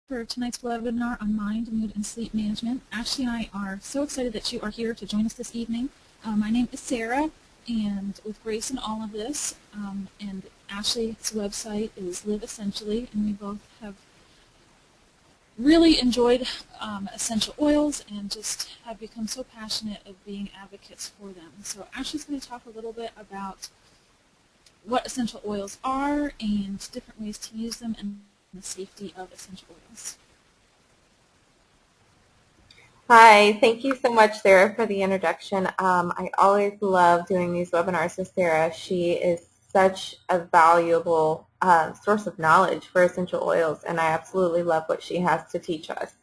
for tonight's webinar on mind, mood, and sleep management. Ashley and I are so excited that you are here to join us this evening. My name is Sarah, and with Grace in all of this, and Ashley's website is Live Essentially, and we both have really enjoyed essential oils and just have become so passionate of being advocates for them. So Ashley's going to talk a little bit about what essential oils are and different ways to use them and the safety of essential oils. Hi, thank you so much, Sarah, for the introduction. I always love doing these webinars with Sarah. She is such a valuable source of knowledge for essential oils, and I absolutely love what she has to teach us.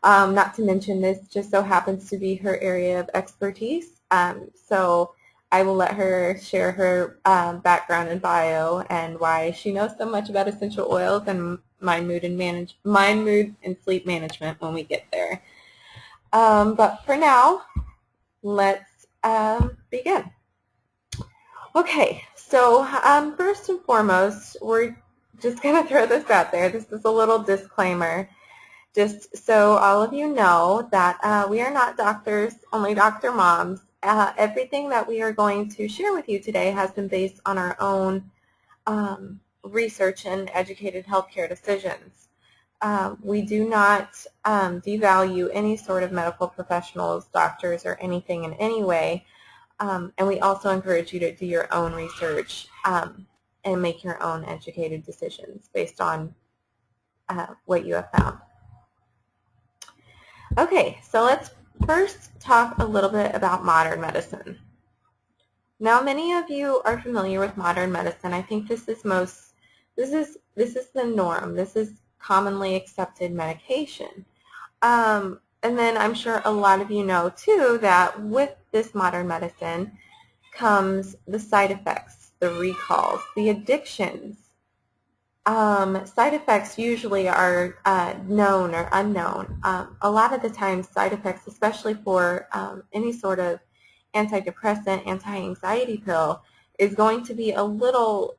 Not to mention, this just so happens to be her area of expertise, so I will let her share her background and bio and why she knows so much about essential oils and mind, mood, and sleep management when we get there. But for now, let's begin. Okay, so first and foremost, we're just going to throw this out there. This is a little disclaimer, just so all of you know that we are not doctors, only doctor moms. Everything that we are going to share with you today has been based on our own research and educated healthcare decisions. We do not devalue any sort of medical professionals, doctors, or anything in any way, and we also encourage you to do your own research and make your own educated decisions based on what you have found. Okay, so let's first talk a little bit about modern medicine. Now, many of you are familiar with modern medicine. I think this is the norm. This is commonly accepted medication. And then I'm sure a lot of you know, too, that with this modern medicine comes the side effects, the recalls, the addictions. Side effects usually are known or unknown. A lot of the time, side effects, especially for any sort of antidepressant, anti-anxiety pill, is going to be a little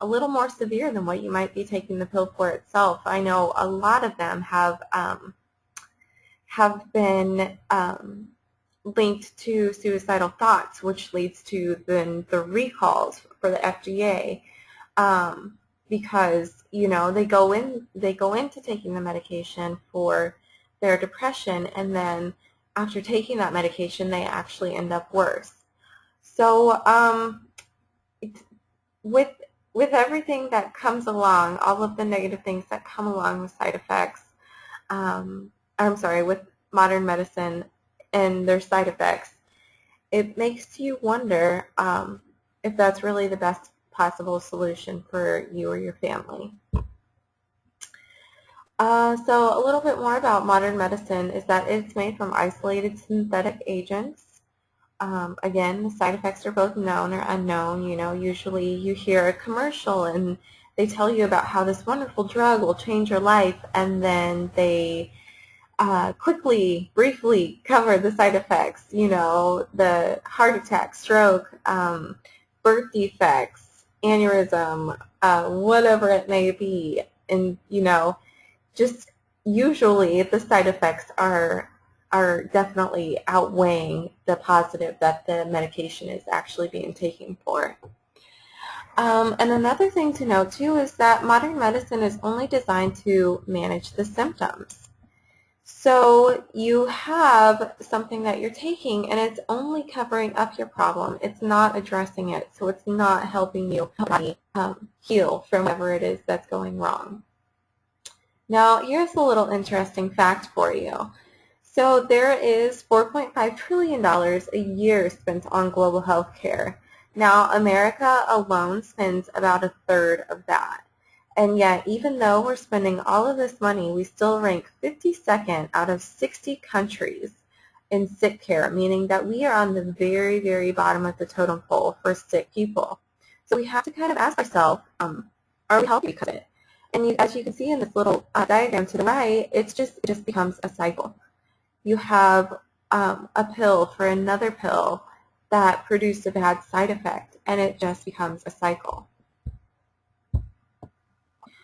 more severe than what you might be taking the pill for itself. I know a lot of them have been linked to suicidal thoughts, which leads to then the recalls for the FDA, because they go into taking the medication for their depression, and then after taking that medication, they actually end up worse. So with everything that comes along, all of the negative things that come along with side effects, with modern medicine and their side effects, it makes you wonder if that's really the best possible solution for you or your family. So a little bit more about modern medicine is that it's made from isolated synthetic agents. Again, the side effects are both known or unknown. Usually you hear a commercial and they tell you about how this wonderful drug will change your life, and then they quickly, briefly cover the side effects, the heart attack, stroke, birth defects, aneurysm, whatever it may be. And, just usually the side effects are definitely outweighing the positive that the medication is actually being taken for. And another thing to note, too, is that modern medicine is only designed to manage the symptoms. So you have something that you're taking, and it's only covering up your problem. It's not addressing it, so it's not helping you heal from whatever it is that's going wrong. Now, here's a little interesting fact for you. So there is $4.5 trillion a year spent on global health care. Now, America alone spends about a third of that. And yet, even though we're spending all of this money, we still rank 52nd out of 60 countries in sick care, meaning that we are on the very, very bottom of the totem pole for sick people. So we have to kind of ask ourselves, are we healthy because of it? And as you can see in this little diagram to the right, it just becomes a cycle. You have a pill for another pill that produce a bad side effect, and it just becomes a cycle.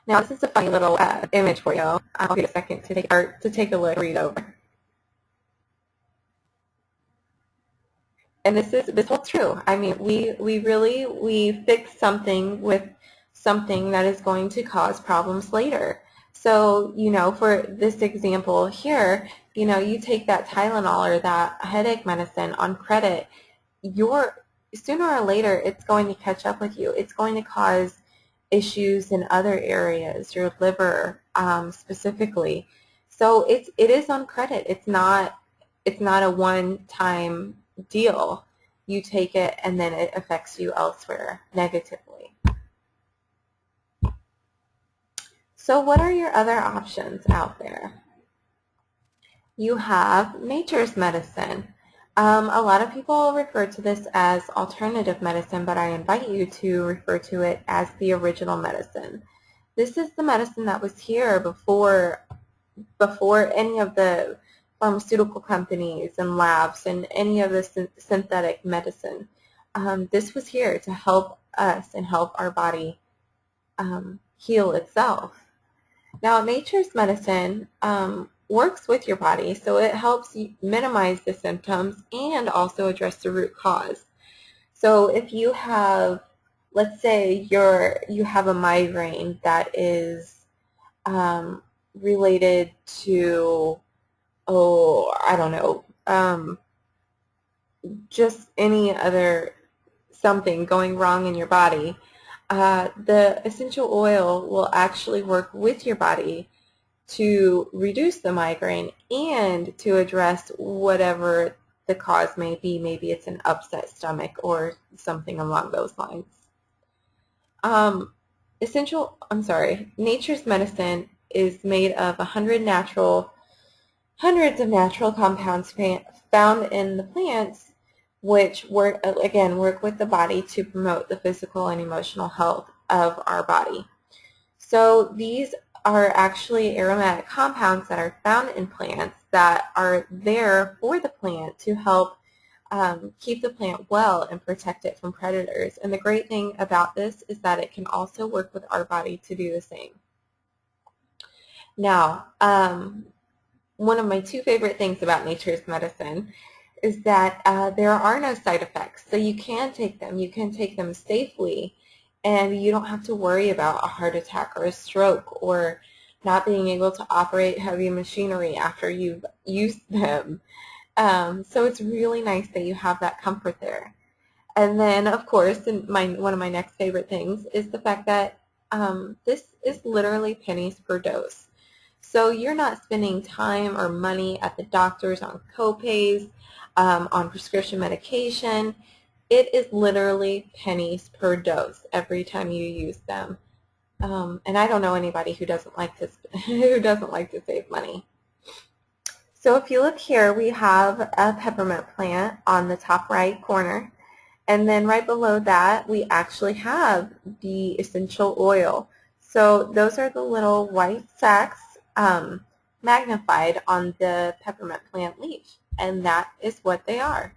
Now this is a funny little image for you. I'll give you a second to take a look, read over. And this holds true. I mean, we fix something with something that is going to cause problems later. So, for this example here, you take that Tylenol or that headache medicine on credit, sooner or later it's going to catch up with you. It's going to cause issues in other areas, your liver specifically. So it is on credit. It's not a one-time deal. You take it and then it affects you elsewhere negatively. So what are your other options out there? You have nature's medicine. A lot of people refer to this as alternative medicine, but I invite you to refer to it as the original medicine. This is the medicine that was here before any of the pharmaceutical companies and labs and any of the synthetic medicine. This was here to help us and help our body heal itself. Now, nature's medicine works with your body, so it helps you minimize the symptoms and also address the root cause. So if you have, let's say you have a migraine that is related to, I don't know, just any other something going wrong in your body, the essential oil will actually work with your body to reduce the migraine and to address whatever the cause may be. Maybe it's an upset stomach or something along those lines. Nature's medicine is made of hundreds of natural compounds found in the plants, which work with the body to promote the physical and emotional health of our body. So these are actually aromatic compounds that are found in plants that are there for the plant to help keep the plant well and protect it from predators. And the great thing about this is that it can also work with our body to do the same. Now, one of my two favorite things about nature's medicine is that there are no side effects. So you can take them. You can take them safely, and you don't have to worry about a heart attack or a stroke or not being able to operate heavy machinery after you've used them. So it's really nice that you have that comfort there. And then, of course, one of my next favorite things is the fact that this is literally pennies per dose. So you're not spending time or money at the doctors on co-pays, on prescription medication. It is literally pennies per dose every time you use them. And I don't know anybody who doesn't like to save money. So if you look here, we have a peppermint plant on the top right corner. And then right below that, we actually have the essential oil. So those are the little white sacs magnified on the peppermint plant leaf. And that is what they are.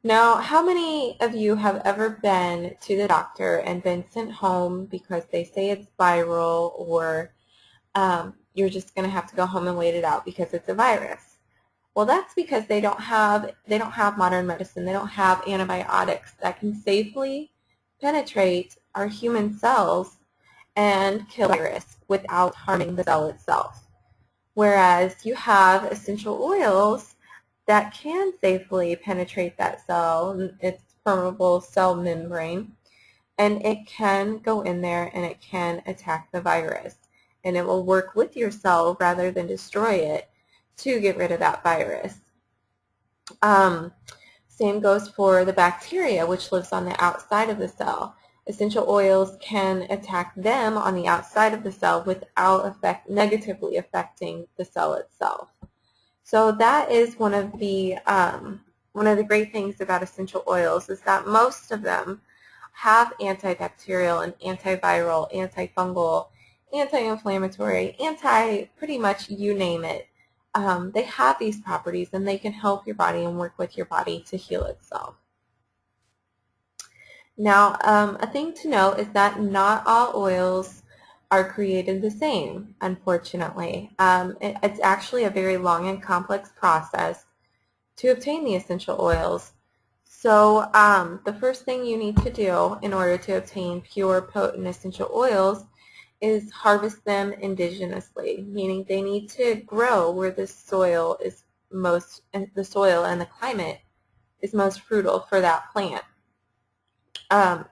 Now, how many of you have ever been to the doctor and been sent home because they say it's viral, or you're just going to have to go home and wait it out because it's a virus? Well, that's because they don't have modern medicine. They don't have antibiotics that can safely penetrate our human cells and kill the virus without harming the cell itself. Whereas you have essential oils that can safely penetrate that cell, its permeable cell membrane, and it can go in there and it can attack the virus. And it will work with your cell rather than destroy it to get rid of that virus. Same goes for the bacteria, which lives on the outside of the cell. Essential oils can attack them on the outside of the cell without negatively affecting the cell itself. So that is one of the great things about essential oils, is that most of them have antibacterial and antiviral, antifungal, anti-inflammatory, pretty much you name it. They have these properties, and they can help your body and work with your body to heal itself. Now, a thing to note is that not all oils are created the same, unfortunately. It's actually a very long and complex process to obtain the essential oils. So the first thing you need to do in order to obtain pure, potent essential oils is harvest them indigenously, meaning they need to grow where the soil is most, the soil and the climate is most fruitful for that plant.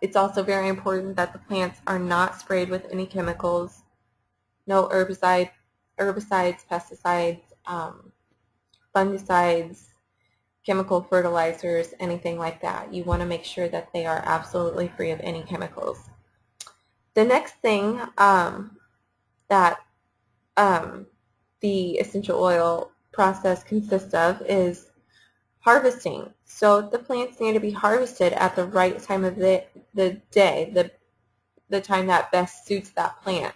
It's also very important that the plants are not sprayed with any chemicals, no herbicides, pesticides, fungicides, chemical fertilizers, anything like that. You want to make sure that they are absolutely free of any chemicals. The next thing that the essential oil process consists of is harvesting. So the plants need to be harvested at the right time of the day, the time that best suits that plant.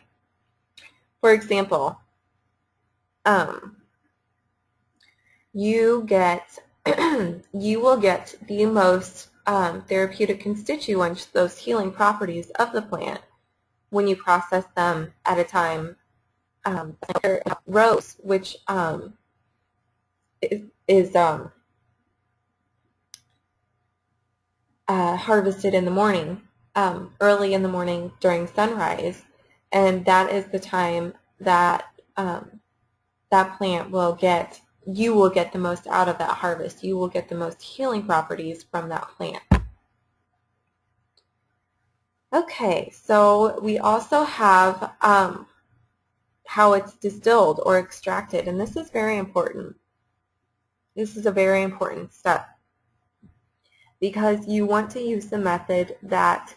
For example, you will get the most therapeutic constituents, those healing properties of the plant, when you process them at a time rose, which is harvested in the morning, early in the morning during sunrise, and that is the time that that plant will get, you will get the most out of that harvest. You will get the most healing properties from that plant. Okay, so we also have how it's distilled or extracted, and this is very important. This is a very important step because you want to use the method that,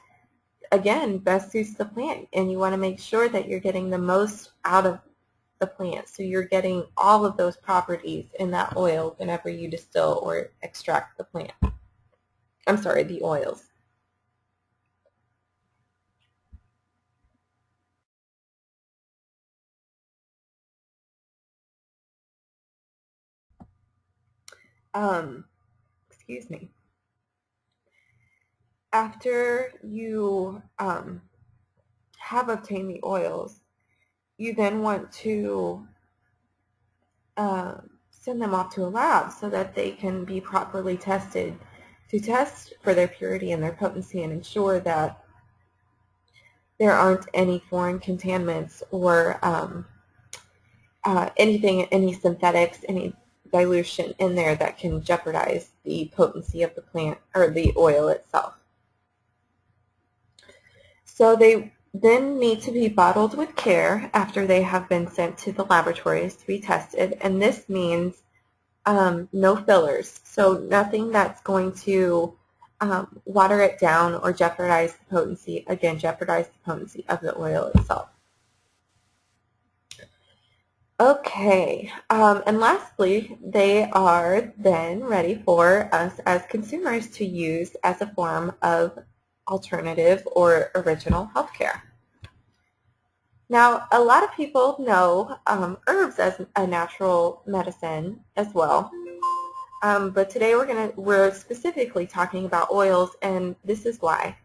again, best suits the plant, and you want to make sure that you're getting the most out of the plant. So you're getting all of those properties in that oil whenever you distill or extract the plant. I'm sorry, the oils. Excuse me. After you have obtained the oils, you then want to send them off to a lab so that they can be properly tested to test for their purity and their potency and ensure that there aren't any foreign contaminants or any synthetics, any dilution in there that can jeopardize the potency of the plant or the oil itself. So they then need to be bottled with care after they have been sent to the laboratories to be tested, and this means no fillers, so nothing that's going to water it down or jeopardize the potency, again, jeopardize the potency of the oil itself. Okay, and lastly, they are then ready for us as consumers to use as a form of alternative or original healthcare. Now, a lot of people know herbs as a natural medicine as well, but today we're specifically talking about oils, and this is why.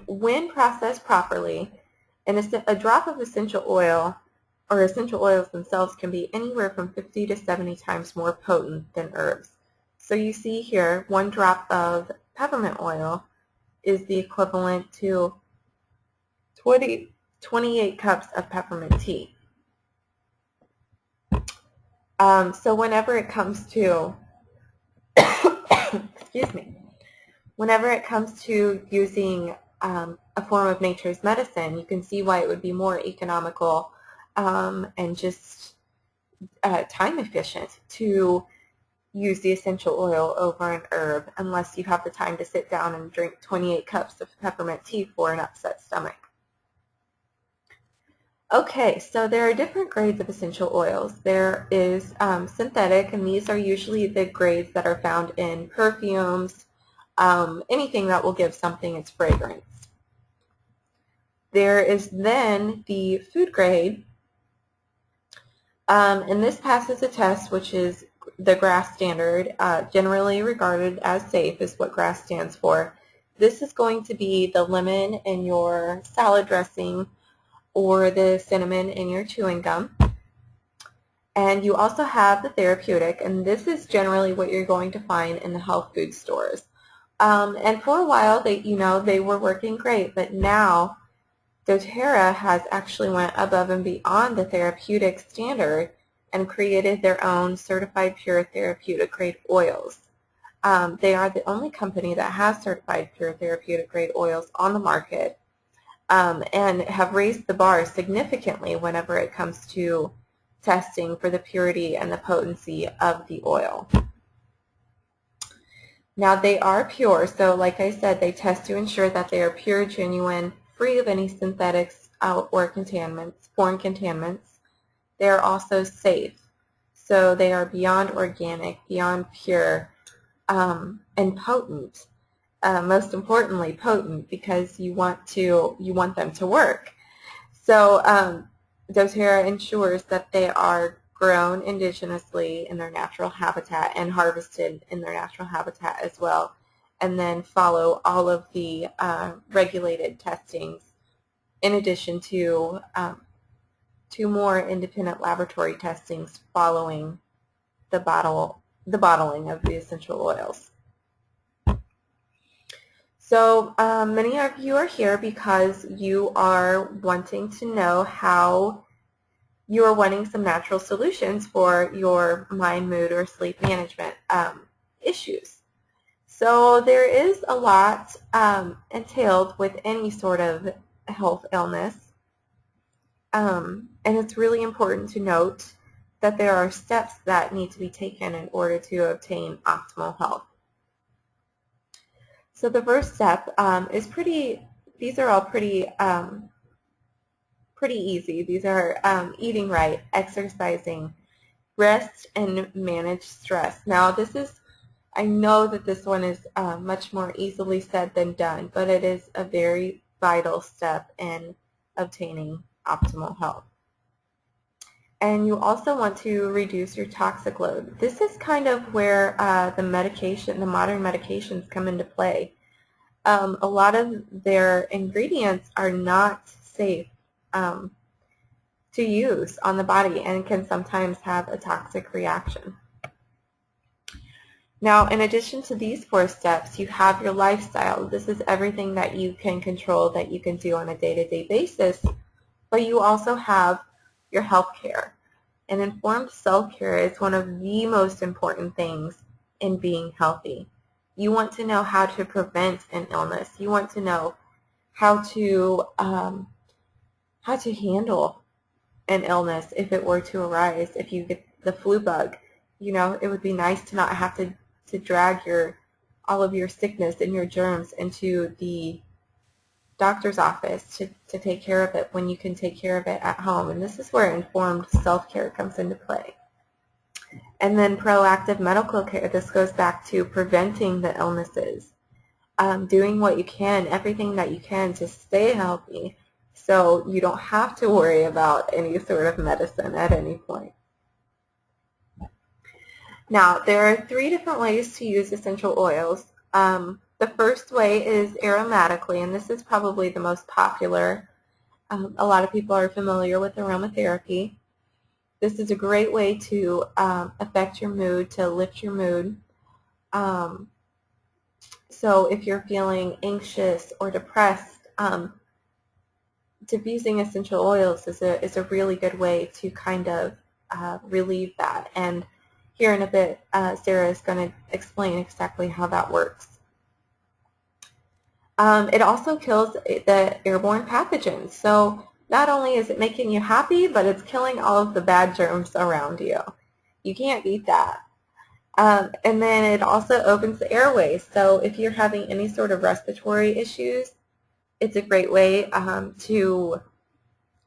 When processed properly, a drop of essential oil or essential oils themselves can be anywhere from 50 to 70 times more potent than herbs. So you see here, 1 drop of peppermint oil is the equivalent to 28 cups of peppermint tea. So whenever it comes to, excuse me, whenever it comes to using a form of nature's medicine, you can see why it would be more economical and just time efficient to use the essential oil over an herb unless you have the time to sit down and drink 28 cups of peppermint tea for an upset stomach. Okay, so there are different grades of essential oils. There is synthetic, and these are usually the grades that are found in perfumes, anything that will give something its fragrance. There is then the food grade, and this passes a test, which is the GRAS standard, generally regarded as safe is what GRAS stands for. This is going to be the lemon in your salad dressing or the cinnamon in your chewing gum. And you also have the therapeutic, and this is generally what you're going to find in the health food stores. And for a while, they were working great, but now doTERRA has actually went above and beyond the therapeutic standard and created their own certified pure therapeutic grade oils. They are the only company that has certified pure therapeutic grade oils on the market, and have raised the bar significantly whenever it comes to testing for the purity and the potency of the oil. Now they are pure, so like I said, they test to ensure that they are pure, genuine, free of any synthetics or contaminants, foreign contaminants. They are also safe, so they are beyond organic, beyond pure, and potent. Most importantly, potent, because you want them to work. So doTERRA ensures that they are grown indigenously in their natural habitat and harvested in their natural habitat as well, and then follow all of the regulated testings in addition to 2 more independent laboratory testings following the bottling of the essential oils. So many of you are here because you are wanting to know how you are wanting some natural solutions for your mind, mood, or sleep management issues. So there is a lot entailed with any sort of health illness, and it's really important to note that there are steps that need to be taken in order to obtain optimal health. So the first step is these are all pretty easy. These are eating right, exercising, rest, and manage stress. Now I know that this one is much more easily said than done, but it is a very vital step in obtaining optimal health. And you also want to reduce your toxic load. This is kind of where the modern medications come into play. A lot of their ingredients are not safe to use on the body and can sometimes have a toxic reaction. Now, in addition to these 4 steps, you have your lifestyle. This is everything that you can control, that you can do on a day-to-day basis, but you also have your health care. And informed self-care is one of the most important things in being healthy. You want to know how to prevent an illness. You want to know how to handle an illness if it were to arise. If you get the flu bug, it would be nice to not have to drag all of your sickness and your germs into the doctor's office to take care of it when you can take care of it at home. And this is where informed self-care comes into play. And then proactive medical care. This goes back to preventing the illnesses, doing what you can, everything that you can to stay healthy so you don't have to worry about any sort of medicine at any point. Now, there are 3 different ways to use essential oils. The first way is aromatically, and this is probably the most popular. A lot of people are familiar with aromatherapy. This is a great way to affect your mood, to lift your mood. So if you're feeling anxious or depressed, diffusing essential oils is a really good way to kind of relieve that. And here in a bit, Sarah is going to explain exactly how that works. It also kills the airborne pathogens. So not only is it making you happy, but it's killing all of the bad germs around you. You can't beat that. And then it also opens the airways. So if you're having any sort of respiratory issues, it's a great way to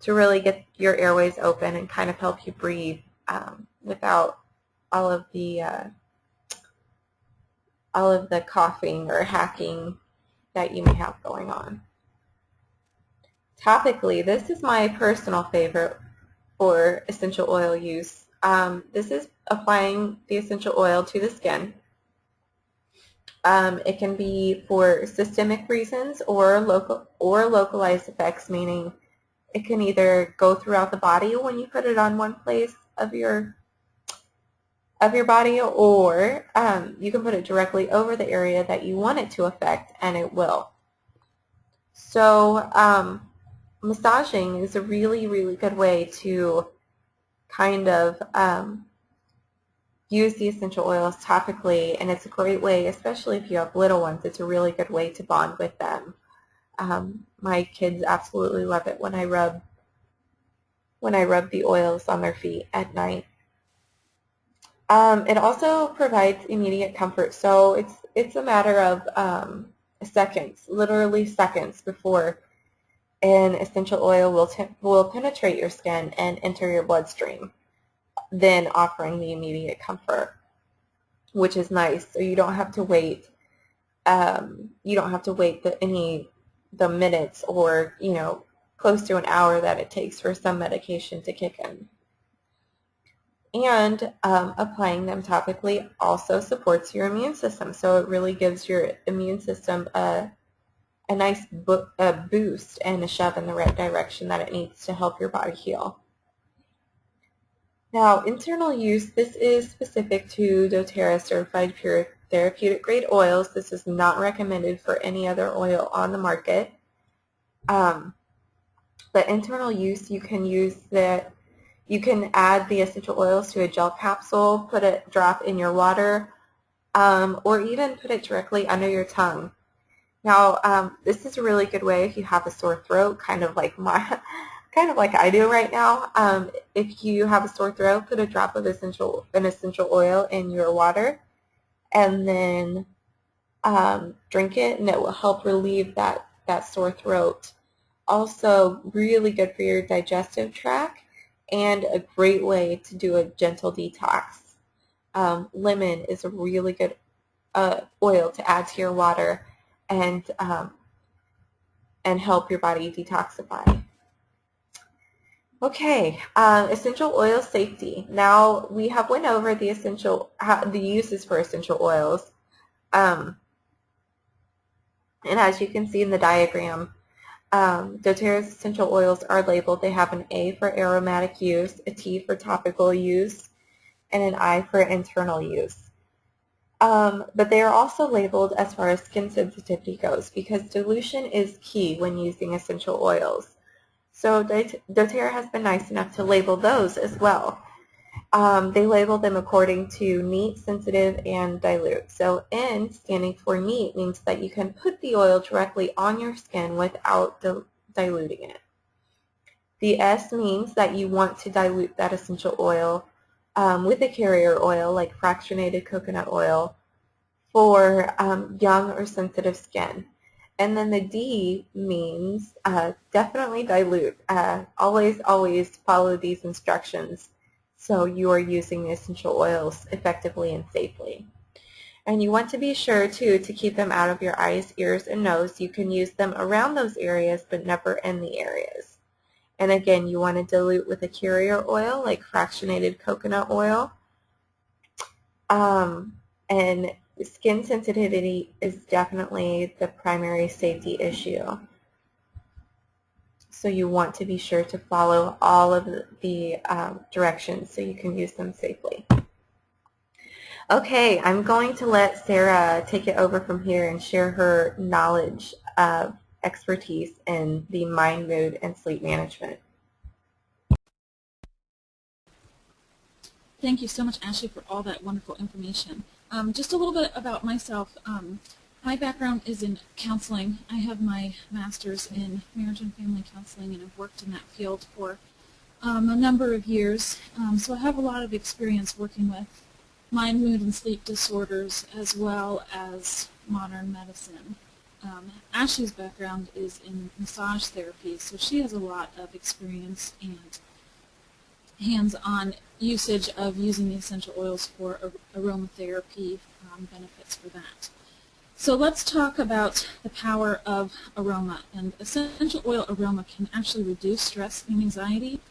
really get your airways open and kind of help you breathe without all of the coughing or hacking that you may have going on. Topically, this is my personal favorite for essential oil use. This is applying the essential oil to the skin. It can be for systemic reasons or localized effects, meaning it can either go throughout the body when you put it on one place of your body, or you can put it directly over the area that you want it to affect, and it will. So massaging is a really, really good way to kind of use the essential oils topically, and it's a great way, especially if you have little ones, it's a really good way to bond with them. My kids absolutely love it when I rub the oils on their feet at night. It also provides immediate comfort, so it's a matter of seconds, literally seconds, before an essential oil will penetrate your skin and enter your bloodstream, then offering the immediate comfort, which is nice. So you don't have to wait. You don't have to wait the minutes or close to an hour that it takes for some medication to kick in. And applying them topically also supports your immune system, so it really gives your immune system a nice boost and a shove in the right direction that it needs to help your body heal. Now, internal use, this is specific to doTERRA certified pure therapeutic grade oils. This is not recommended for any other oil on the market. But internal use, you can add the essential oils to a gel capsule, put a drop in your water, or even put it directly under your tongue. Now, this is a really good way if you have a sore throat, kind of like I do right now. If you have a sore throat, put a drop of an essential oil in your water, and then drink it, and it will help relieve that sore throat. Also, really good for your digestive tract, and a great way to do a gentle detox. Lemon is a really good oil to add to your water and help your body detoxify. Okay, essential oil safety. Now we have went over the uses for essential oils, and as you can see in the diagram, doTERRA's essential oils are labeled. They have an A for aromatic use, a T for topical use, and an I for internal use. But they are also labeled as far as skin sensitivity goes, because dilution is key when using essential oils. So doTERRA has been nice enough to label those as well. They label them according to neat, sensitive, and dilute. So N, standing for neat, means that you can put the oil directly on your skin without diluting it. The S means that you want to dilute that essential oil with a carrier oil like fractionated coconut oil for young or sensitive skin. And then the D means definitely dilute. Always follow these instructions so you are using the essential oils effectively and safely. And you want to be sure, too, to keep them out of your eyes, ears, and nose. You can use them around those areas, but never in the areas. And again, you want to dilute with a carrier oil like fractionated coconut oil. And skin sensitivity is definitely the primary safety issue. So you want to be sure to follow all of the directions so you can use them safely. Okay, I'm going to let Sarah take it over from here and share her knowledge of expertise in the mind, mood, and sleep management. Thank you so much, Ashley, for all that wonderful information. Just a little bit about myself. My background is in counseling. I have my master's in marriage and family counseling, and I've worked in that field for a number of years. So I have a lot of experience working with mind, mood, and sleep disorders, as well as modern medicine. Ashley's background is in massage therapy, so she has a lot of experience and hands-on usage of using the essential oils for aromatherapy, benefits for that. So let's talk about the power of aroma. And essential oil aroma can actually reduce stress and anxiety,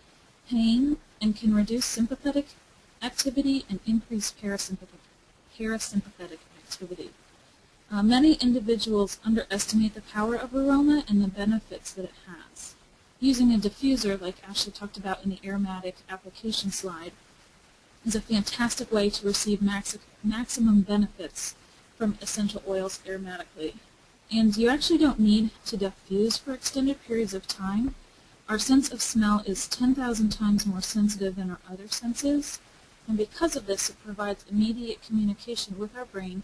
pain, and can reduce sympathetic activity and increase parasympathetic activity. Many individuals underestimate the power of aroma and the benefits that it has. Using a diffuser, like Ashley talked about in the aromatic application slide, is a fantastic way to receive maximum benefits from essential oils aromatically. And you actually don't need to diffuse for extended periods of time. Our sense of smell is 10,000 times more sensitive than our other senses, and because of this, it provides immediate communication with our brain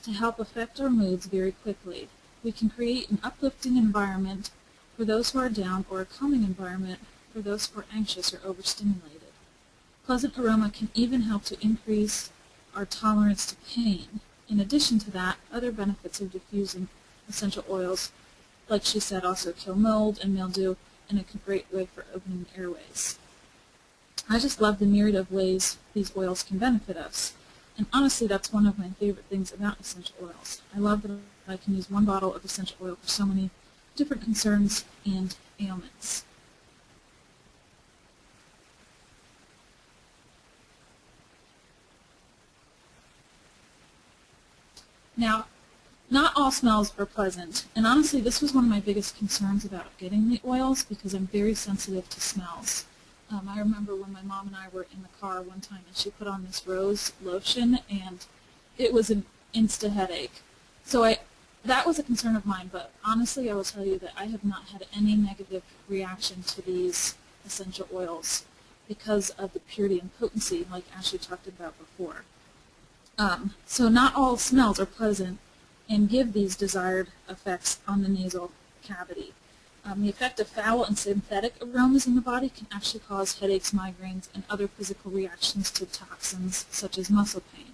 to help affect our moods very quickly. We can create an uplifting environment for those who are down, or a calming environment for those who are anxious or overstimulated. Pleasant aroma can even help to increase our tolerance to pain. In addition to that, other benefits of diffusing essential oils, like she said, also kill mold and mildew, and a great way for opening airways. I just love the myriad of ways these oils can benefit us. And honestly, that's one of my favorite things about essential oils. I love that I can use one bottle of essential oil for so many different concerns and ailments. Now, not all smells are pleasant, and honestly, this was one of my biggest concerns about getting the oils because I'm very sensitive to smells. I remember when my mom and I were in the car one time and she put on this rose lotion and it was an insta headache. So that was a concern of mine, but honestly I will tell you that I have not had any negative reaction to these essential oils because of the purity and potency like Ashley talked about before. So not all smells are pleasant and give these desired effects on the nasal cavity. The effect of foul and synthetic aromas in the body can actually cause headaches, migraines, and other physical reactions to toxins such as muscle pain.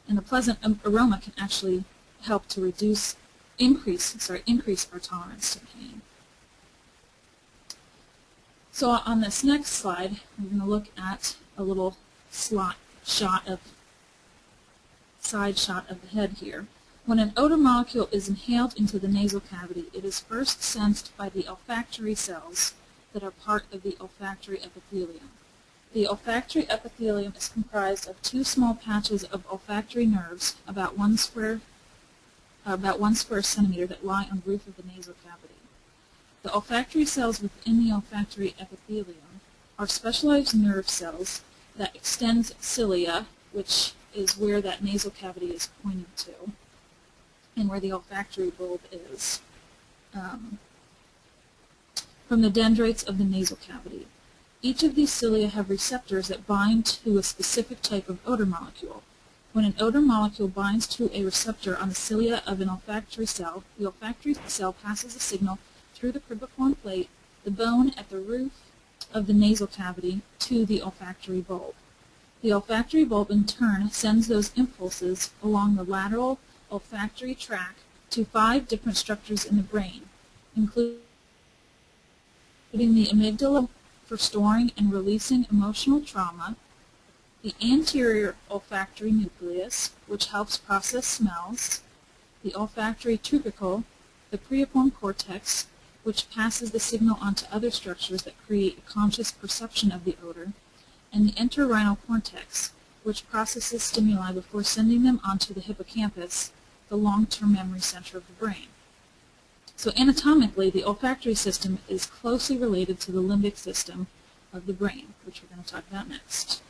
And the pleasant aroma can actually help to increase our tolerance to pain. So on this next slide, we're going to look at a little side shot of the head here. When an odor molecule is inhaled into the nasal cavity, it is first sensed by the olfactory cells that are part of the olfactory epithelium. The olfactory epithelium is comprised of two small patches of olfactory nerves, about one square centimeter, that lie on the roof of the nasal cavity. The olfactory cells within the olfactory epithelium are specialized nerve cells that extend cilia, which is where that nasal cavity is pointing to, and where the olfactory bulb is, from the dendrites of the nasal cavity. Each of these cilia have receptors that bind to a specific type of odor molecule. When an odor molecule binds to a receptor on the cilia of an olfactory cell, the olfactory cell passes a signal through the cribriform plate, the bone at the roof of the nasal cavity, to the olfactory bulb. The olfactory bulb in turn sends those impulses along the lateral olfactory tract to 5 different structures in the brain, including the amygdala for storing and releasing emotional trauma, the anterior olfactory nucleus, which helps process smells, the olfactory tubercle, the preiform cortex, which passes the signal onto other structures that create a conscious perception of the odor, and the entorhinal cortex, which processes stimuli before sending them onto the hippocampus, the long-term memory center of the brain. So anatomically, the olfactory system is closely related to the limbic system of the brain, which we're going to talk about next.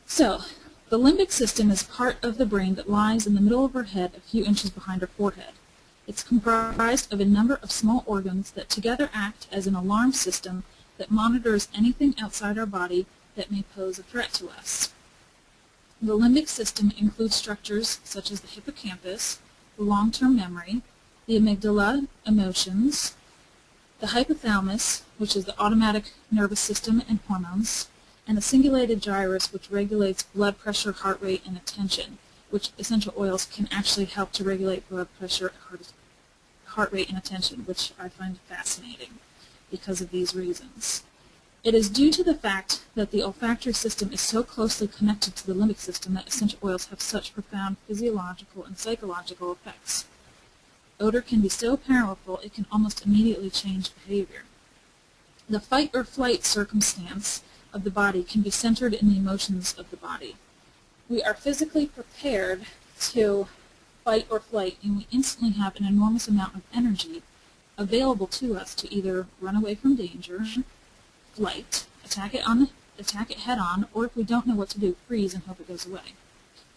So, the limbic system is part of the brain that lies in the middle of our head a few inches behind our forehead. It's comprised of a number of small organs that together act as an alarm system that monitors anything outside our body that may pose a threat to us. The limbic system includes structures such as the hippocampus, the long-term memory, the amygdala, emotions, the hypothalamus, which is the automatic nervous system and hormones, and the cingulated gyrus, which regulates blood pressure, heart rate, and attention, which essential oils can actually help to regulate blood pressure, heart rate, and attention, which I find fascinating because of these reasons. It is due to the fact that the olfactory system is so closely connected to the limbic system that essential oils have such profound physiological and psychological effects. Odor can be so powerful it can almost immediately change behavior. The fight or flight circumstance of the body can be centered in the emotions of the body. We are physically prepared to fight or flight, and we instantly have an enormous amount of energy available to us to either run away from danger, flight, attack it head on, or if we don't know what to do, freeze and hope it goes away.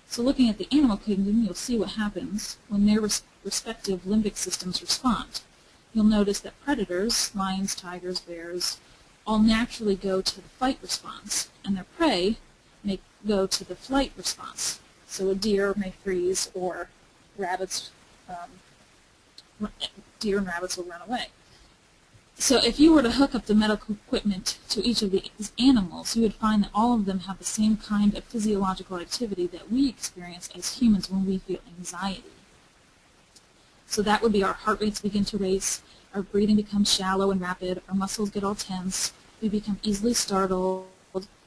So looking at the animal kingdom, you'll see what happens when their respective limbic systems respond. You'll notice that predators, lions, tigers, bears, all naturally go to the fight response, and their prey may go to the flight response. So a deer may freeze, or deer and rabbits will run away. So if you were to hook up the medical equipment to each of these animals, you would find that all of them have the same kind of physiological activity that we experience as humans when we feel anxiety. So that would be our heart rates begin to race, our breathing becomes shallow and rapid, our muscles get all tense, we become easily startled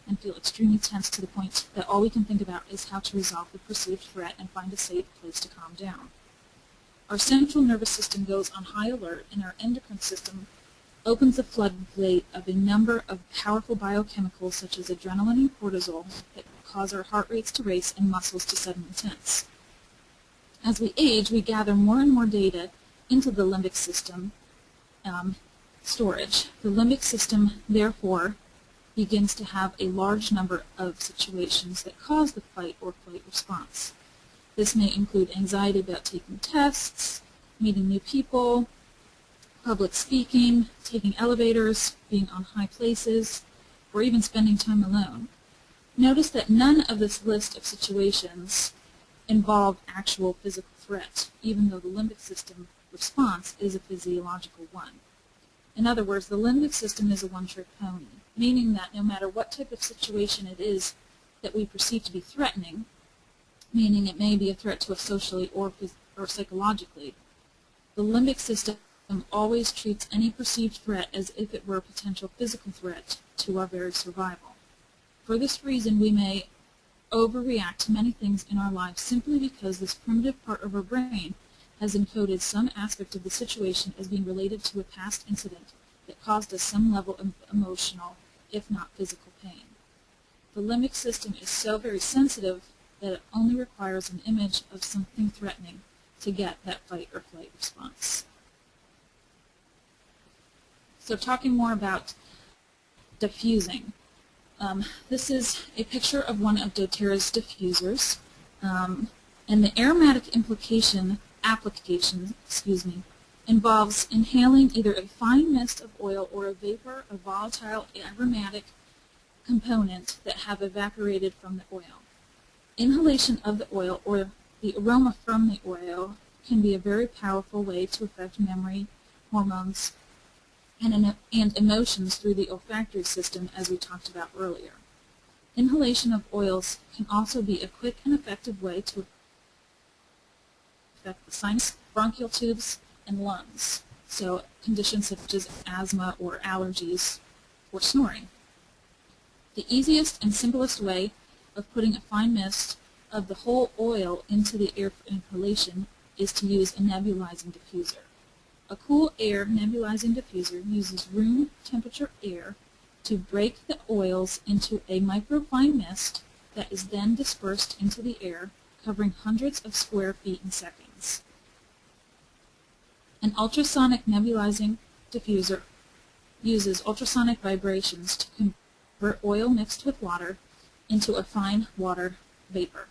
and feel extremely tense to the point that all we can think about is how to resolve the perceived threat and find a safe place to calm down. Our central nervous system goes on high alert, and our endocrine system opens the floodgate of a number of powerful biochemicals such as adrenaline and cortisol that cause our heart rates to race and muscles to suddenly tense. As we age, we gather more and more data into the limbic system storage. The limbic system, therefore, begins to have a large number of situations that cause the fight or flight response. This may include anxiety about taking tests, meeting new people, public speaking, taking elevators, being on high places, or even spending time alone. Notice that none of this list of situations involve actual physical threat, even though the limbic system response is a physiological one. In other words, the limbic system is a one-trick pony, meaning that no matter what type of situation it is that we perceive to be threatening, meaning it may be a threat to us socially or psychologically, the limbic system always treats any perceived threat as if it were a potential physical threat to our very survival. For this reason, we may overreact to many things in our lives simply because this primitive part of our brain has encoded some aspect of the situation as being related to a past incident that caused us some level of emotional, if not physical, pain. The limbic system is so very sensitive that it only requires an image of something threatening to get that fight or flight response. So talking more about diffusing. This is a picture of one of doTERRA's diffusers, and the aromatic application involves inhaling either a fine mist of oil or a vapor of volatile aromatic component that have evaporated from the oil. Inhalation of the oil or the aroma from the oil can be a very powerful way to affect memory, hormones, and emotions through the olfactory system, as we talked about earlier. Inhalation of oils can also be a quick and effective way to affect the sinus, bronchial tubes, and lungs, so conditions such as asthma or allergies or snoring. The easiest and simplest way of putting a fine mist of the whole oil into the air for inhalation is to use a nebulizing diffuser. A cool air nebulizing diffuser uses room temperature air to break the oils into a microfine mist that is then dispersed into the air, covering hundreds of square feet in seconds. An ultrasonic nebulizing diffuser uses ultrasonic vibrations to convert oil mixed with water into a fine water vapor.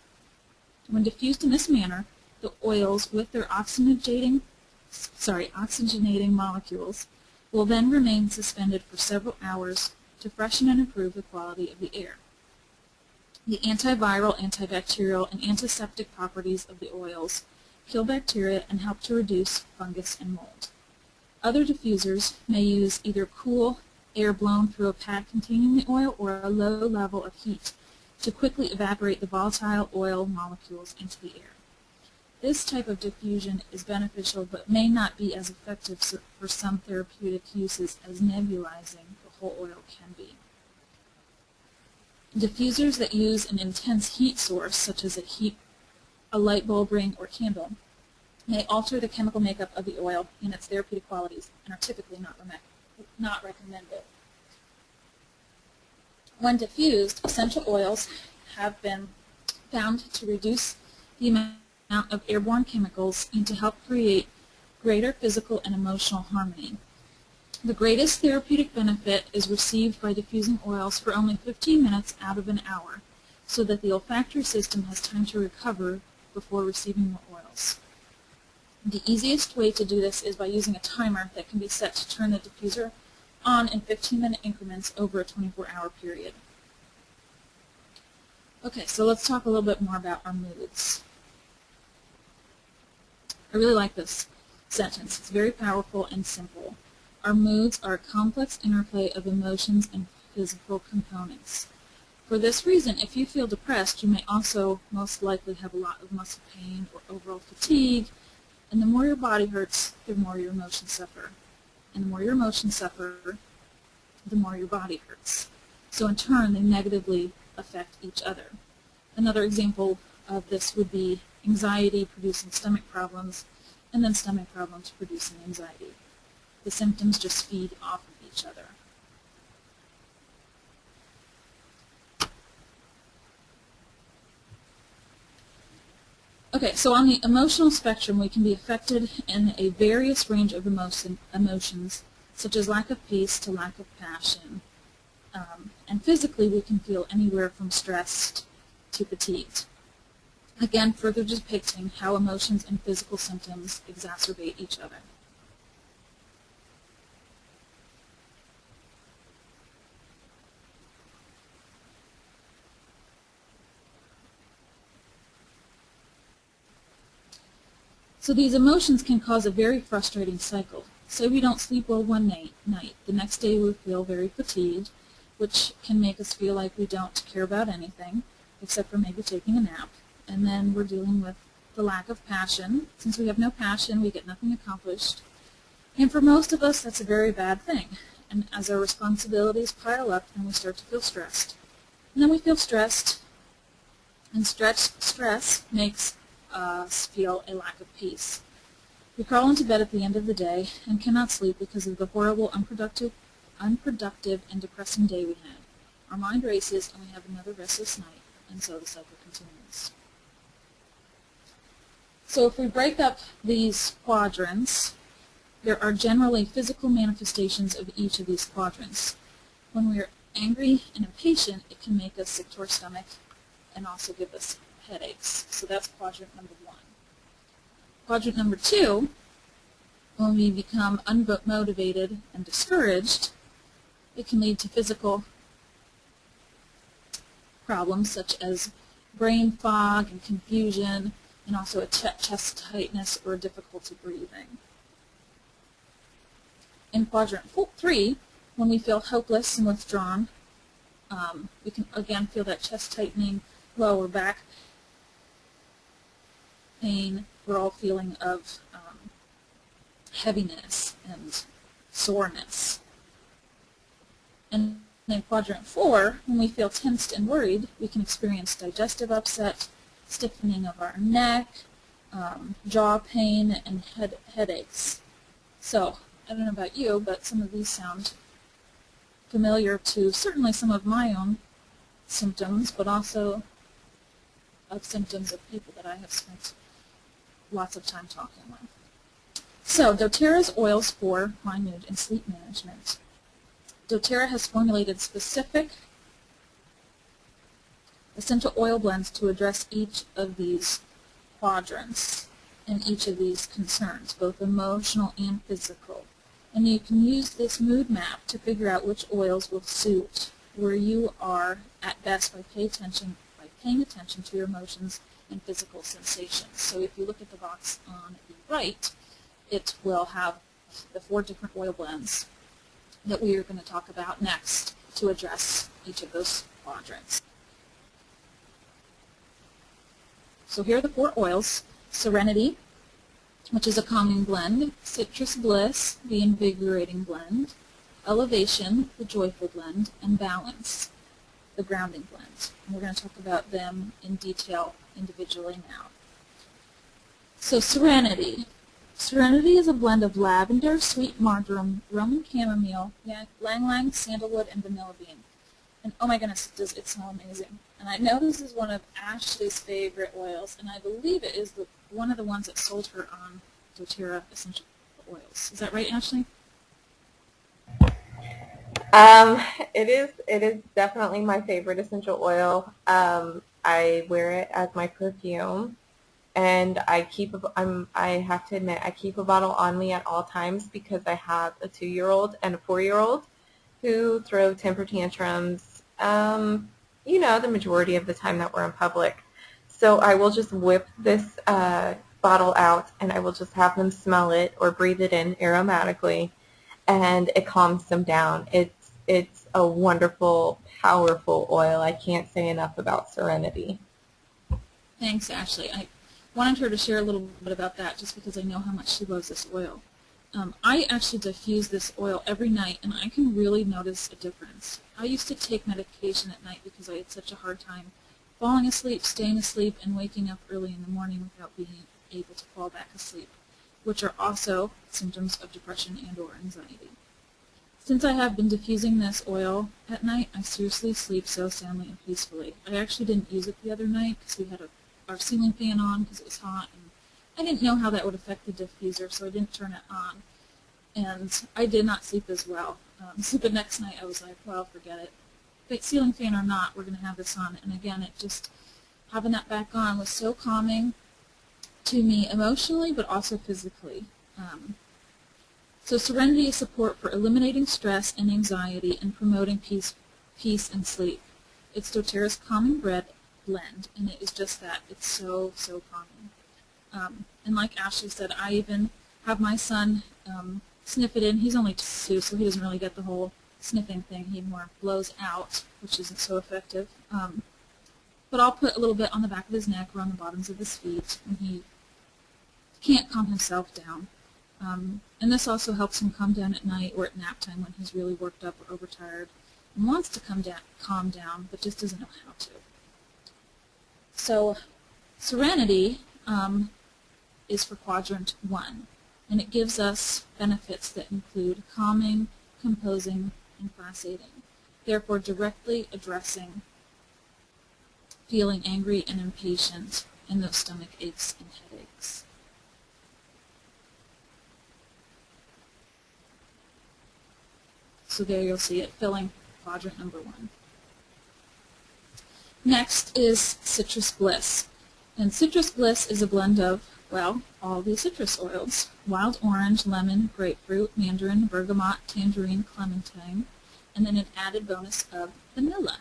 When diffused in this manner, the oils with their oxygenating molecules will then remain suspended for several hours to freshen and improve the quality of the air. The antiviral, antibacterial, and antiseptic properties of the oils kill bacteria and help to reduce fungus and mold. Other diffusers may use either cool air blown through a pad containing the oil or a low level of heat to quickly evaporate the volatile oil molecules into the air. This type of diffusion is beneficial but may not be as effective for some therapeutic uses as nebulizing the whole oil can be. Diffusers that use an intense heat source, such as a light bulb ring or candle, may alter the chemical makeup of the oil and its therapeutic qualities and are typically not recommended. When diffused, essential oils have been found to reduce the amount of airborne chemicals and to help create greater physical and emotional harmony. The greatest therapeutic benefit is received by diffusing oils for only 15 minutes out of an hour, so that the olfactory system has time to recover before receiving more oils. The easiest way to do this is by using a timer that can be set to turn the diffuser on in 15-minute increments over a 24-hour period. Okay, so let's talk a little bit more about our moods. I really like this sentence. It's very powerful and simple. Our moods are a complex interplay of emotions and physical components. For this reason, if you feel depressed, you may also most likely have a lot of muscle pain or overall fatigue, and the more your body hurts, the more your emotions suffer. And the more your emotions suffer, the more your body hurts. So in turn, they negatively affect each other. Another example of this would be anxiety producing stomach problems, and then stomach problems producing anxiety. The symptoms just feed off of each other. Okay, so on the emotional spectrum, we can be affected in a various range of emotions, such as lack of peace to lack of passion. And physically, we can feel anywhere from stressed to fatigued. Again, further depicting how emotions and physical symptoms exacerbate each other. So these emotions can cause a very frustrating cycle. Say we don't sleep well one night. The next day we feel very fatigued, which can make us feel like we don't care about anything, except for maybe taking a nap. And then we're dealing with the lack of passion. Since we have no passion, we get nothing accomplished. And for most of us, that's a very bad thing. And as our responsibilities pile up, then we start to feel stressed. And then we feel stressed, and stress makes us feel a lack of peace. We crawl into bed at the end of the day and cannot sleep because of the horrible, unproductive, and depressing day we had. Our mind races and we have another restless night, and so the cycle continues. So if we break up these quadrants, there are generally physical manifestations of each of these quadrants. When we are angry and impatient, it can make us sick to our stomach and also give us headaches. So that's quadrant number 1. Quadrant number 2, when we become unmotivated and discouraged, it can lead to physical problems such as brain fog and confusion, and also a chest tightness or difficulty breathing. In quadrant 3, when we feel hopeless and withdrawn, we can again feel that chest tightening, lower back pain, we're all feeling of heaviness and soreness. And in quadrant 4, when we feel tensed and worried, we can experience digestive upset, stiffening of our neck, jaw pain, and headaches. So, I don't know about you, but some of these sound familiar to certainly some of my own symptoms, but also of symptoms of people that I have spent lots of time talking with. So, doTERRA's oils for mind, mood, and sleep management. doTERRA has formulated specific essential oil blends to address each of these quadrants and each of these concerns, both emotional and physical. And you can use this mood map to figure out which oils will suit where you are at best by paying attention to your emotions and physical sensations. So if you look at the box on the right, it will have the 4 different oil blends that we are going to talk about next to address each of those quadrants. So here are the 4 oils: Serenity, which is a calming blend; Citrus Bliss, the invigorating blend; Elevation, the joyful blend; and Balance, the grounding blend. And we're going to talk about them in detail individually now. So Serenity. Serenity is a blend of lavender, sweet marjoram, Roman chamomile, ylang-ylang, sandalwood, and vanilla bean. And oh my goodness, does it smell amazing. And I know this is one of Ashley's favorite oils, and I believe it is one of the ones that sold her on doTERRA Essential Oils. Is that right, Ashley? It is definitely my favorite essential oil. I wear it as my perfume, and I have to admit, I keep a bottle on me at all times because I have a 2-year-old and a 4-year-old who throw temper tantrums, the majority of the time that we're in public. So I will just whip this bottle out, and I will just have them smell it or breathe it in aromatically, and it calms them down. It's a wonderful, powerful oil. I can't say enough about Serenity. Thanks, Ashley. I wanted her to share a little bit about that just because I know how much she loves this oil. I actually diffuse this oil every night, and I can really notice a difference. I used to take medication at night because I had such a hard time falling asleep, staying asleep, and waking up early in the morning without being able to fall back asleep, which are also symptoms of depression and or anxiety. Since I have been diffusing this oil at night, I seriously sleep so soundly and peacefully. I actually didn't use it the other night because we had our ceiling fan on because it was hot, and I didn't know how that would affect the diffuser, so I didn't turn it on. And I did not sleep as well. So the next night I was like, well, forget it. But ceiling fan or not, we're going to have this on. And again, having that back on was so calming to me emotionally, but also physically. So Serenity is support for eliminating stress and anxiety and promoting peace and sleep. It's doTERRA's Calming blend, and it is just that. It's so, so calming. And like Ashley said, I even have my son sniff it in. He's only 2, so he doesn't really get the whole sniffing thing. He more blows out, which isn't so effective. But I'll put a little bit on the back of his neck or on the bottoms of his feet when he can't calm himself down. And this also helps him calm down at night or at nap time when he's really worked up or overtired and wants to calm down, but just doesn't know how to. So Serenity is for quadrant 1, and it gives us benefits that include calming, composing, and placating, therefore directly addressing feeling angry and impatient and those stomach aches and headaches. So there you'll see it filling quadrant number 1. Next is Citrus Bliss. And Citrus Bliss is a blend of, well, all the citrus oils: wild orange, lemon, grapefruit, mandarin, bergamot, tangerine, clementine, and then an added bonus of vanilla.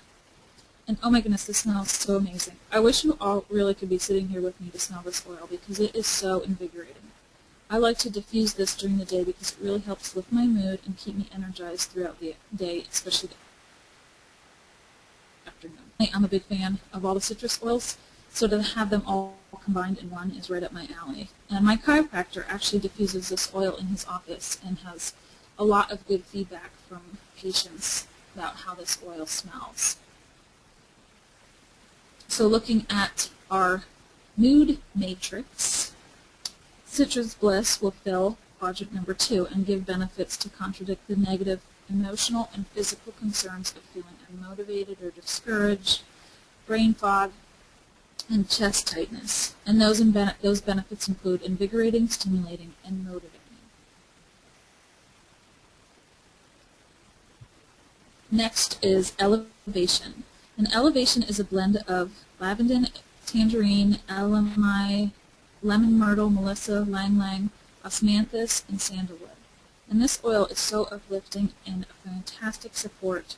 And oh my goodness, this smells so amazing. I wish you all really could be sitting here with me to smell this oil because it is so invigorating. I like to diffuse this during the day because it really helps lift my mood and keep me energized throughout the day, especially the afternoon. I'm a big fan of all the citrus oils, so to have them all combined in one is right up my alley. And my chiropractor actually diffuses this oil in his office and has a lot of good feedback from patients about how this oil smells. So looking at our mood matrix, Citrus Bliss will fill quadrant number 2 and give benefits to contradict the negative emotional and physical concerns of feeling unmotivated or discouraged, brain fog, and chest tightness. And those benefits include invigorating, stimulating, and motivating. Next is Elevation. And Elevation is a blend of lavender, tangerine, LMI, lemon myrtle, melissa, ylang-ylang, osmanthus, and sandalwood. And this oil is so uplifting and a fantastic support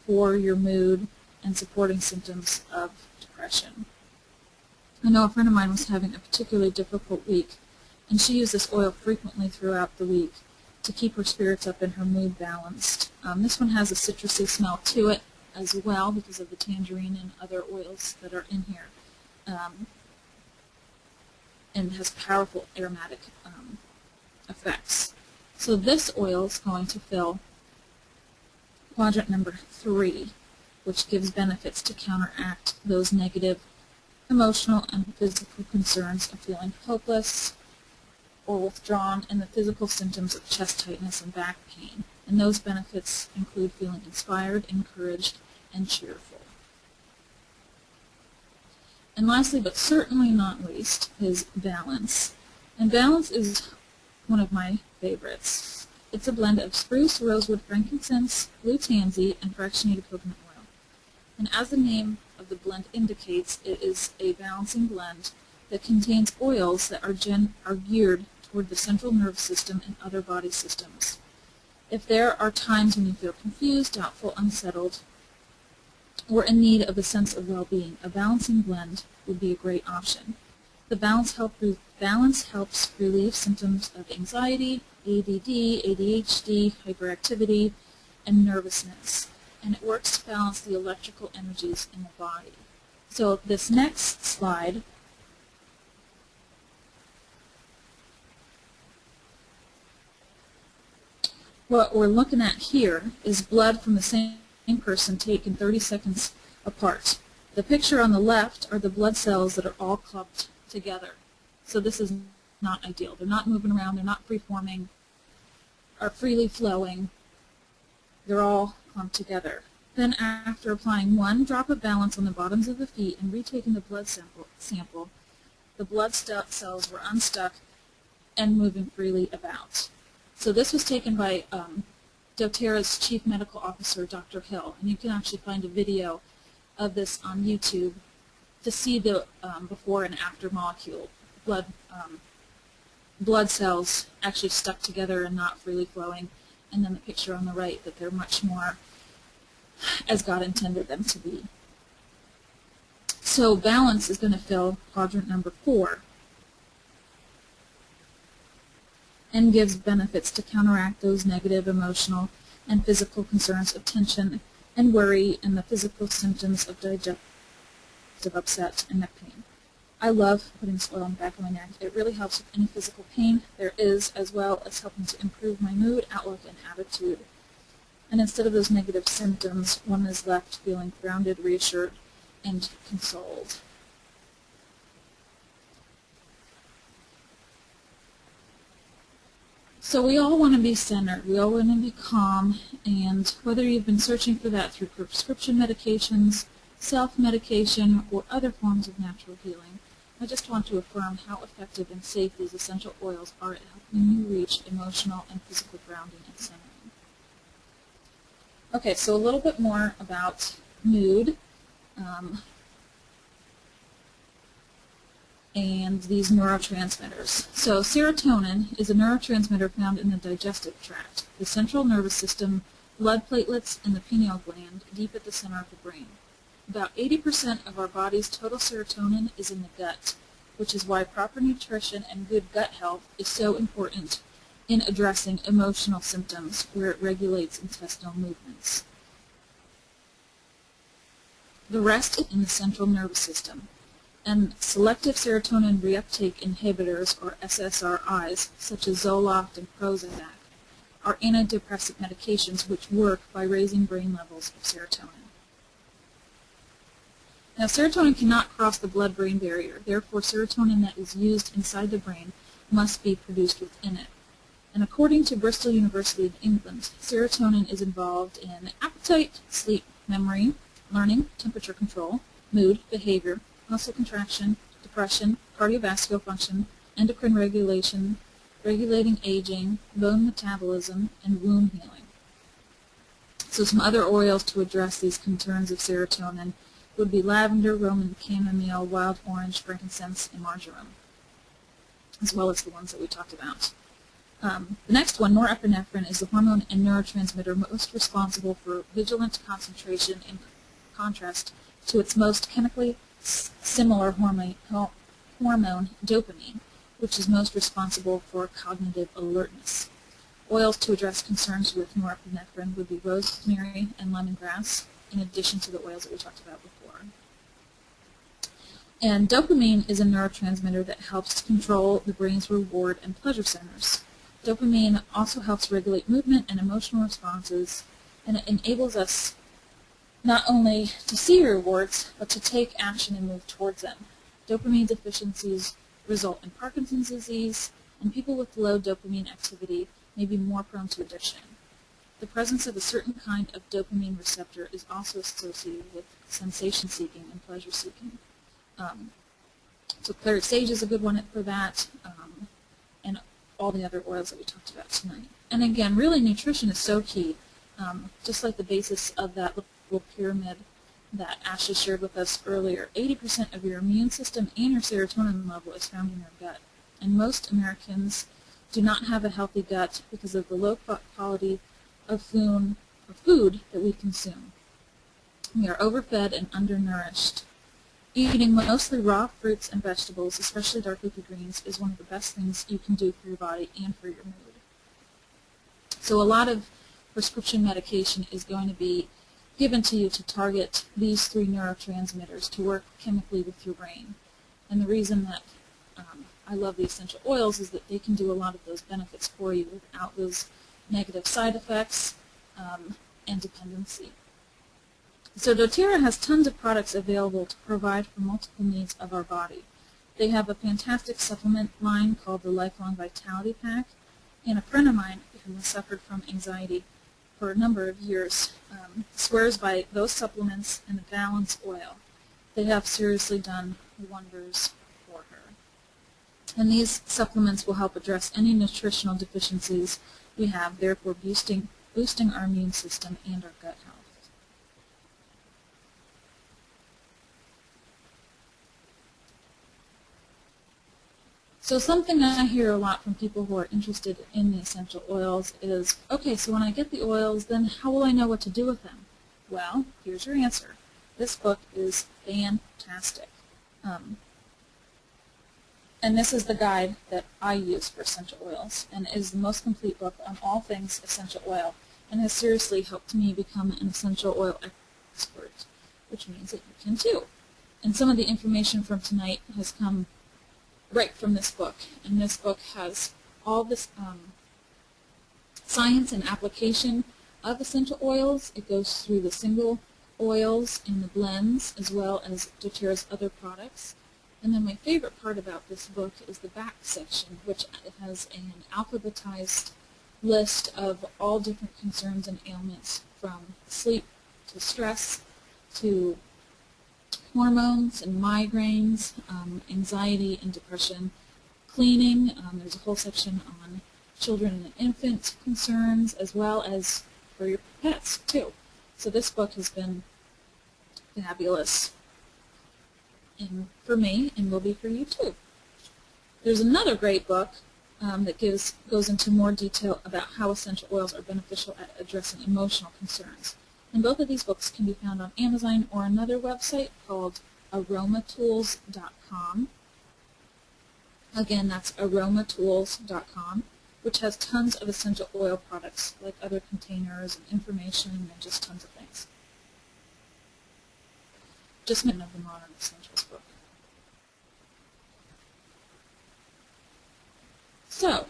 for your mood and supporting symptoms of depression. I know a friend of mine was having a particularly difficult week, and she used this oil frequently throughout the week to keep her spirits up and her mood balanced. This one has a citrusy smell to it as well because of the tangerine and other oils that are in here. And has powerful aromatic effects. So this oil is going to fill quadrant number 3, which gives benefits to counteract those negative emotional and physical concerns of feeling hopeless or withdrawn and the physical symptoms of chest tightness and back pain. And those benefits include feeling inspired, encouraged, and cheerful. And lastly, but certainly not least, is balance. And balance is one of my favorites. It's a blend of spruce, rosewood, frankincense, blue tansy, and fractionated coconut oil. And as the name of the blend indicates, it is a balancing blend that contains oils that are geared toward the central nervous system and other body systems. If there are times when you feel confused, doubtful, unsettled, or in need of a sense of well-being, a balancing blend would be a great option. The balance helps relieve symptoms of anxiety, ADD, ADHD, hyperactivity, and nervousness, and it works to balance the electrical energies in the body. So this next slide what we're looking at here is blood from the same person taken 30 seconds apart. The picture on the left are the blood cells that are all clumped together. So this is not ideal. They're not moving around, they're not free-forming, are freely flowing. They're all clumped together. Then after applying 1 drop of balance on the bottoms of the feet and retaking the blood sample, the blood cells were unstuck and moving freely about. So this was taken by doTERRA's Chief Medical Officer, Dr. Hill, and you can actually find a video of this on YouTube to see the before and after molecule blood cells actually stuck together and not freely flowing, and then the picture on the right that they're much more as God intended them to be. So balance is going to fill quadrant number 4 and gives benefits to counteract those negative emotional and physical concerns of tension and worry and the physical symptoms of digestive upset and neck pain. I love putting this oil on the back of my neck. It really helps with any physical pain there is, as well as helping to improve my mood, outlook, and attitude. And instead of those negative symptoms, one is left feeling grounded, reassured, and consoled. So we all want to be centered, we all want to be calm, and whether you've been searching for that through prescription medications, self-medication, or other forms of natural healing, I just want to affirm how effective and safe these essential oils are at helping you reach emotional and physical grounding and centering. Okay, so a little bit more about mood and these neurotransmitters. So serotonin is a neurotransmitter found in the digestive tract, the central nervous system, blood platelets, and the pineal gland deep at the center of the brain. About 80% of our body's total serotonin is in the gut, which is why proper nutrition and good gut health is so important in addressing emotional symptoms where it regulates intestinal movements. The rest is in the central nervous system, and selective serotonin reuptake inhibitors, or SSRIs, such as Zoloft and Prozac, are antidepressant medications which work by raising brain levels of serotonin. Now, serotonin cannot cross the blood-brain barrier. Therefore, serotonin that is used inside the brain must be produced within it. And according to Bristol University in England, serotonin is involved in appetite, sleep, memory, learning, temperature control, mood, behavior, muscle contraction, depression, cardiovascular function, endocrine regulation, regulating aging, bone metabolism, and wound healing. So some other oils to address these concerns of serotonin would be lavender, Roman chamomile, wild orange, frankincense, and marjoram, as well as the ones that we talked about. The next one, norepinephrine, is the hormone and neurotransmitter most responsible for vigilant concentration in contrast to its most chemically similar hormone, dopamine, which is most responsible for cognitive alertness. Oils to address concerns with norepinephrine would be rosemary and lemongrass, in addition to the oils that we talked about before. And dopamine is a neurotransmitter that helps to control the brain's reward and pleasure centers. Dopamine also helps regulate movement and emotional responses, and it enables us not only to see rewards, but to take action and move towards them. Dopamine deficiencies result in Parkinson's disease, and people with low dopamine activity may be more prone to addiction. the presence of a certain kind of dopamine receptor is also associated with sensation seeking and pleasure seeking. So Clary Sage is a good one for that, and all the other oils that we talked about tonight. And again, really nutrition is so key. Just like the basis of that little pyramid that Ashley shared with us earlier, 80% of your immune system and your serotonin level is found in your gut. And most Americans do not have a healthy gut because of the low quality of food that we consume. We are overfed and undernourished. Eating mostly raw fruits and vegetables, especially dark leafy greens, is one of the best things you can do for your body and for your mood. So a lot of prescription medication is going to be given to you to target these three neurotransmitters to work chemically with your brain. And the reason that I love the essential oils is that they can do a lot of those benefits for you without those negative side effects and dependency. So doTERRA has tons of products available to provide for multiple needs of our body. They have a fantastic supplement line called the Lifelong Vitality Pack, and a friend of mine who has suffered from anxiety for a number of years swears by those supplements and the Balance Oil. They have seriously done wonders for her. And these supplements will help address any nutritional deficiencies we have, therefore boosting our immune system and our gut health. So something I hear a lot from people who are interested in the essential oils is, okay, so when I get the oils, then how will I know what to do with them? Well, here's your answer. This book is fantastic. And this is the guide that I use for essential oils, and it is the most complete book on all things essential oil, and has seriously helped me become an essential oil expert, which means that you can too. And some of the information from tonight has come right from this book, and this book has all this science and application of essential oils. It goes through the single oils and the blends, as well as doTERRA's other products. And then my favorite part about this book is the back section, which has an alphabetized list of all different concerns and ailments, from sleep to stress to hormones and migraines, anxiety and depression, cleaning. There's a whole section on children and infant concerns, as well as for your pets too. So this book has been fabulous, and for me, and will be for you too. There's another great book that goes into more detail about how essential oils are beneficial at addressing emotional concerns. And both of these books can be found on Amazon or another website called aromatools.com. Again, that's aromatools.com, which has tons of essential oil products, like other containers and information and just tons of things. Just mention of the Modern Essentials book. So,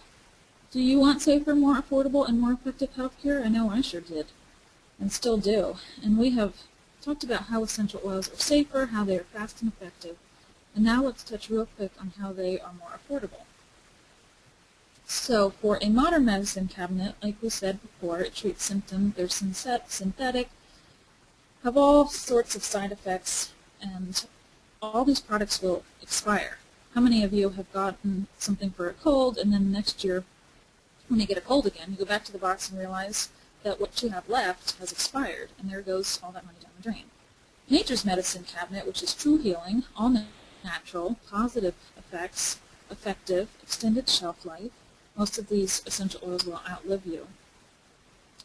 do you want safer, more affordable, and more effective health care? I know I sure did, and still do. And we have talked about how essential oils are safer, how they are fast and effective, and now let's touch real quick on how they are more affordable. So for a modern medicine cabinet, like we said before, it treats symptoms. They're synthetic, have all sorts of side effects, and all these products will expire. How many of you have gotten something for a cold, and then next year, when you get a cold again, you go back to the box and realize that what you have left has expired, and there goes all that money down the drain. Nature's Medicine Cabinet, which is true healing, all natural, positive effects, effective, extended shelf life. Most of these essential oils will outlive you.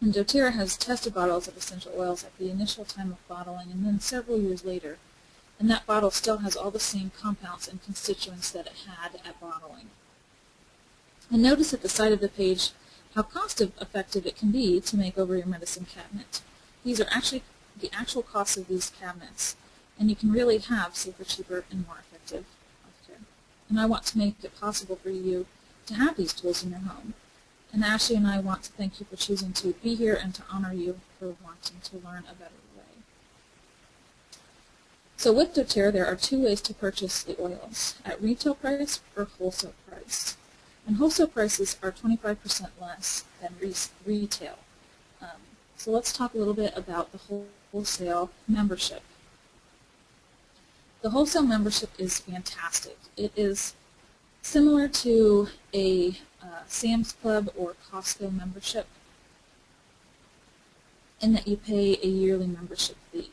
And doTERRA has tested bottles of essential oils at the initial time of bottling and then several years later, and that bottle still has all the same compounds and constituents that it had at bottling. And notice at the side of the page how cost-effective it can be to make over your medicine cabinet. These are actually the actual costs of these cabinets, and you can really have safer, cheaper, and more effective healthcare. And I want to make it possible for you to have these tools in your home. And Ashley and I want to thank you for choosing to be here and to honor you for wanting to learn a better way. So with doTERRA, there are two ways to purchase the oils, at retail price or wholesale price. And wholesale prices are 25% less than retail. So let's talk a little bit about the wholesale membership. The wholesale membership is fantastic. It is similar to a Sam's Club or Costco membership in that you pay a yearly membership fee.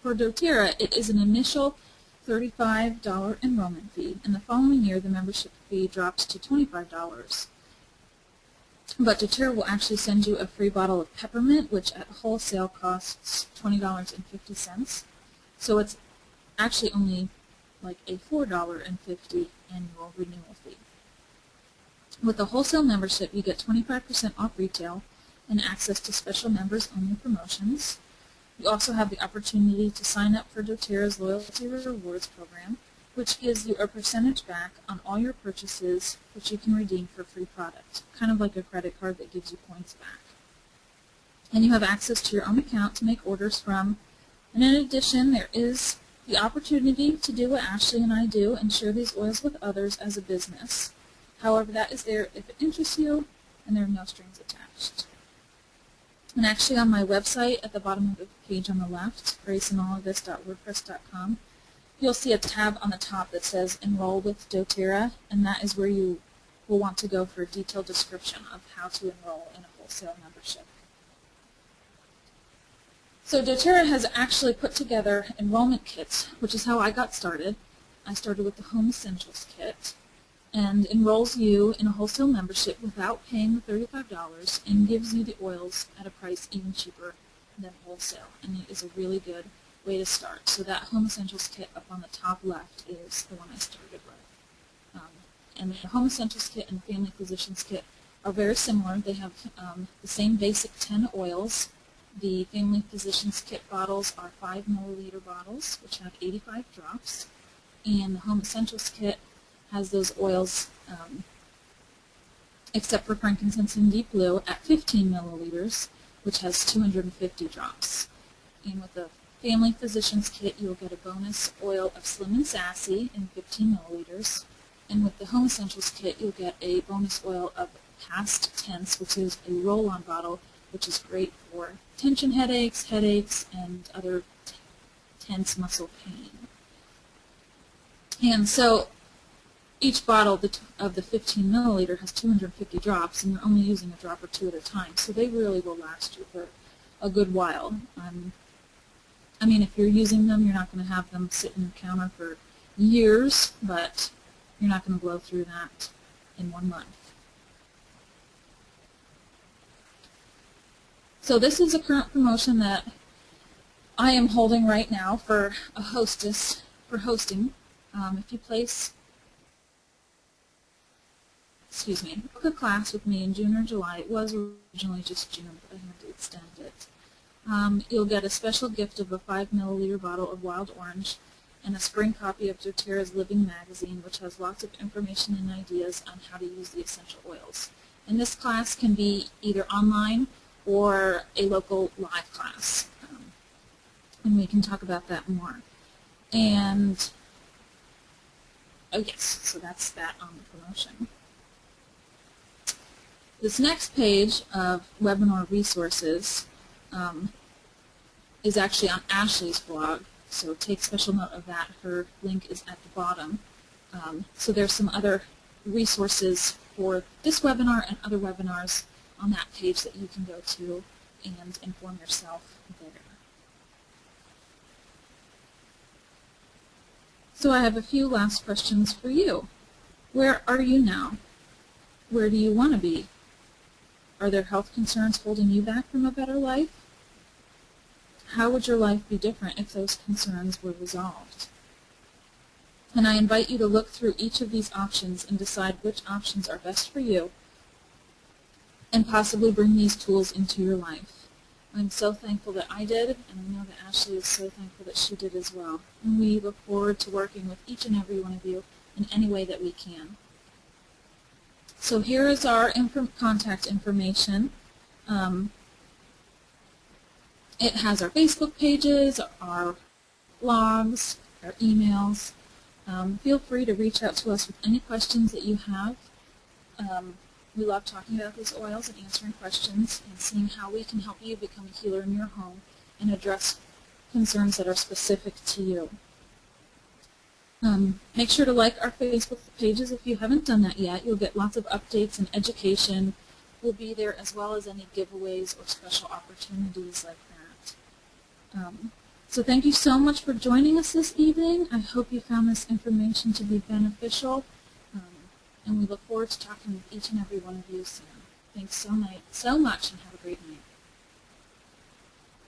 For doTERRA, it is an initial $35 enrollment fee, and the following year the membership fee drops to $25. But doTERRA will actually send you a free bottle of peppermint, which at wholesale costs $20.50. So it's actually only like a $4.50 annual renewal fee. With the wholesale membership, you get 25% off retail and access to special members-only promotions. You also have the opportunity to sign up for doTERRA's Loyalty Rewards program, which gives you a percentage back on all your purchases, which you can redeem for free product, kind of like a credit card that gives you points back. And you have access to your own account to make orders from. And in addition, there is the opportunity to do what Ashley and I do and share these oils with others as a business. However, that is there if it interests you, and there are no strings attached. And actually on my website, at the bottom of the page on the left, graceandallofthis.wordpress.com, you'll see a tab on the top that says Enroll with doTERRA, and that is where you will want to go for a detailed description of how to enroll in a wholesale membership. So doTERRA has actually put together enrollment kits, which is how I got started. I started with the Home Essentials Kit, and enrolls you in a wholesale membership without paying the $35 and gives you the oils at a price even cheaper than wholesale. And it is a really good way to start. So that Home Essentials Kit up on the top left is the one I started with. And the Home Essentials Kit and the Family Physicians Kit are very similar. They have the same basic 10 oils. The Family Physicians Kit bottles are 5 milliliter bottles, which have 85 drops. And the Home Essentials Kit has those oils, except for frankincense and deep blue, at 15 milliliters, which has 250 drops. And with the Family Physicians Kit, you'll get a bonus oil of Slim and Sassy in 15 milliliters. And with the Home Essentials Kit, you'll get a bonus oil of Past Tense, which is a roll-on bottle, which is great for tension headaches, and other tense muscle pain. And so each bottle of the 15 milliliter has 250 drops, and you're only using a drop or two at a time, so they really will last you for a good while. I mean, if you're using them, you're not going to have them sit in the counter for years, but you're not going to blow through that in 1 month. So this is a current promotion that I am holding right now for a hostess for hosting. If you book a class with me in June or July, it was originally just June, but I had to extend it. You'll get a special gift of a 5 milliliter bottle of wild orange and a spring copy of doTERRA's Living Magazine, which has lots of information and ideas on how to use the essential oils. And this class can be either online or a local live class. And we can talk about that more. And, oh yes, so that's that on the promotion. This next page of webinar resources is actually on Ashley's blog, so take special note of that. Her link is at the bottom. So there's some other resources for this webinar and other webinars on that page that you can go to and inform yourself there. So I have a few last questions for you. Where are you now? Where do you want to be? Are there health concerns holding you back from a better life? How would your life be different if those concerns were resolved? And I invite you to look through each of these options and decide which options are best for you and possibly bring these tools into your life. I'm so thankful that I did, and I know that Ashley is so thankful that she did as well. And we look forward to working with each and every one of you in any way that we can. So here is our contact information. It has our Facebook pages, our blogs, our emails, Feel free to reach out to us with any questions that you have. We love talking about these oils and answering questions and seeing how we can help you become a healer in your home and address concerns that are specific to you. Make sure to like our Facebook pages if you haven't done that yet. You'll get lots of updates and education. We'll be there as well as any giveaways or special opportunities like that. So thank you so much for joining us this evening. I hope you found this information to be beneficial, and we look forward to talking with each and every one of you soon. Thanks so much, and have a great night.